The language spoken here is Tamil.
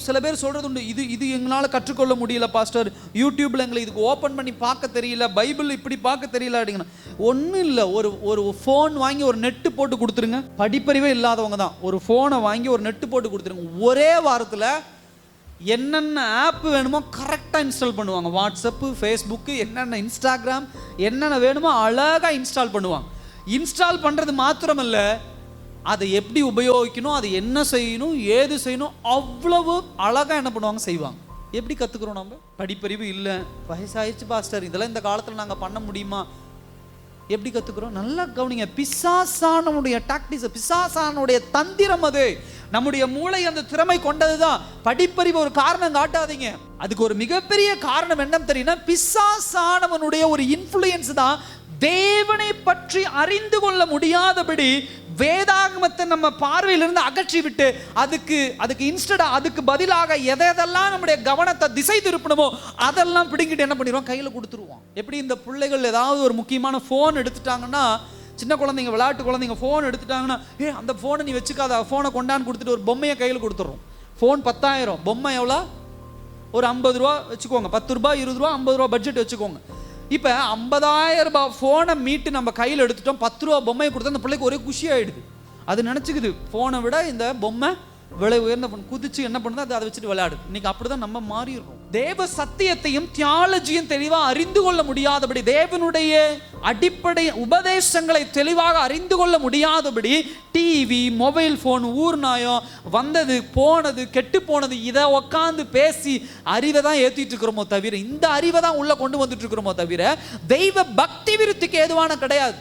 சில பேர் சொல்றது உண்டு, இது எங்களால கற்றுக்கொள்ள முடியல பாஸ்டர், யூடியூப்ல எங்களை இதுக்கு ஓபன் பண்ணி பார்க்க தெரியல, பைபிள் இப்படி பார்க்க தெரியல அப்படிங்கிற. ஒன்றும் இல்லை, ஒரு ஃபோன் வாங்கி ஒரு நெட்டு போட்டு கொடுத்துருங்க. படிப்பறிவே இல்லாதவங்க தான் ஒரு ஃபோனை வாங்கி ஒரு நெட்டு போட்டு கொடுத்துருங்க. ஒரே வாரத்தில் என்னென்ன ஆப் வேணுமோ கரெக்டாக இன்ஸ்டால் பண்ணுவாங்க. வாட்ஸ்அப்பு, ஃபேஸ்புக்கு, என்னென்ன இன்ஸ்டாகிராம், என்னென்ன வேணுமோ அழகாக இன்ஸ்டால் பண்ணுவாங்க. இன்ஸ்டால் பண்ணுறது மாத்திரமல்ல, அதை எப்படி உபயோகிக்கணும், அதை என்ன செய்யணும், ஏது செய்யணும், அவ்வளவு அழகாக என்ன பண்ணுவாங்க, செய்வாங்க. எப்படி கற்றுக்குறோம்? நம்ம படிப்பறிவு இல்லை, வயசாயிடுச்சு பாஸ்டர், இதெல்லாம் இந்த காலத்தில் நாங்கள் பண்ண முடியுமா? எப்படி கற்றுக்குறோம்? நல்லா கவனிங்க. பிசாசானுடைய டாக்டிக்ஸ், பிசாசானுடைய தந்திரம் அது. நம்முடைய மூளை அந்த திறமை கொண்டது தான். படிப்பறிவு ஒரு காரணம் காட்டாதீங்க. அதுக்கு ஒரு மிகப்பெரிய காரணம் என்ன தெரியுமா? பிசாசானவனுடைய ஒரு இன்ஃப்ளூயன்ஸ் தான். தேவனை பற்றி அறிந்து கொள்ள முடியாதபடி வேதாகமத்தை நம்ம பார்வையிலிருந்து அகற்றி விட்டு அதுக்கு இன்ஸ்டடா அதுக்கு பதிலாக எதெல்லாம் நம்முடைய கவனத்தை திசை திருப்பணுமோ அதெல்லாம் பிடிங்கிட்டு என்ன பண்ணிடுவோம், கையில் கொடுத்துருவோம். எப்படி இந்த பிள்ளைகள் ஏதாவது ஒரு முக்கியமான ஃபோன் எடுத்துட்டாங்கன்னா, சின்ன குழந்தைங்க, விளையாட்டு குழந்தைங்க ஃபோன் எடுத்துட்டாங்கன்னா, அந்த ஃபோனை நீ வச்சுக்காத, ஃபோனை கொண்டான்னு கொடுத்துட்டு ஒரு பொம்மையை கையில் கொடுத்துட்றோம். ஃபோன் 10,000, பொம்மை எவ்வளோ? ஒரு 50 ரூபா வச்சுக்கோங்க. 10 ரூபா, 20 ரூபா, 50 ரூபா பட்ஜெட் வச்சுக்கோங்க. இப்போ 50,000 ரூபாய் ஃபோனை மீட்டு நம்ம கையில் எடுத்துட்டோம், 10 ரூபா பொம்மையை கொடுத்தா அந்த பிள்ளைக்கு ஒரே குஷி ஆகிடுது. அது நினச்சிக்குது ஃபோனை விட இந்த பொம்மை விலை உயர்ந்த பொண்ணு, குதிச்சு என்ன பண்ணுது, அதை வச்சுட்டு விளையாடுது. இன்னைக்கு அப்படிதான் நம்ம மாறிடுறோம். தேவ சத்தியத்தையும் தியாலஜியும் தெளிவாக அறிந்து கொள்ள முடியாதபடி, தேவனுடைய அடிப்படை உபதேசங்களை தெளிவாக அறிந்து கொள்ள முடியாதபடி டிவி, மொபைல் ஃபோன், ஊர் நாயம், வந்தது போனது கெட்டு போனது, இதை உட்காந்து பேசி அறிவை தான் ஏற்றிட்டு இருக்கிறோமோ தவிர, இந்த அறிவை தான் உள்ள கொண்டு வந்துட்டு இருக்கிறோமோ தவிர தெய்வ பக்தி விருத்திக்கு ஏதுவான கிடையாது.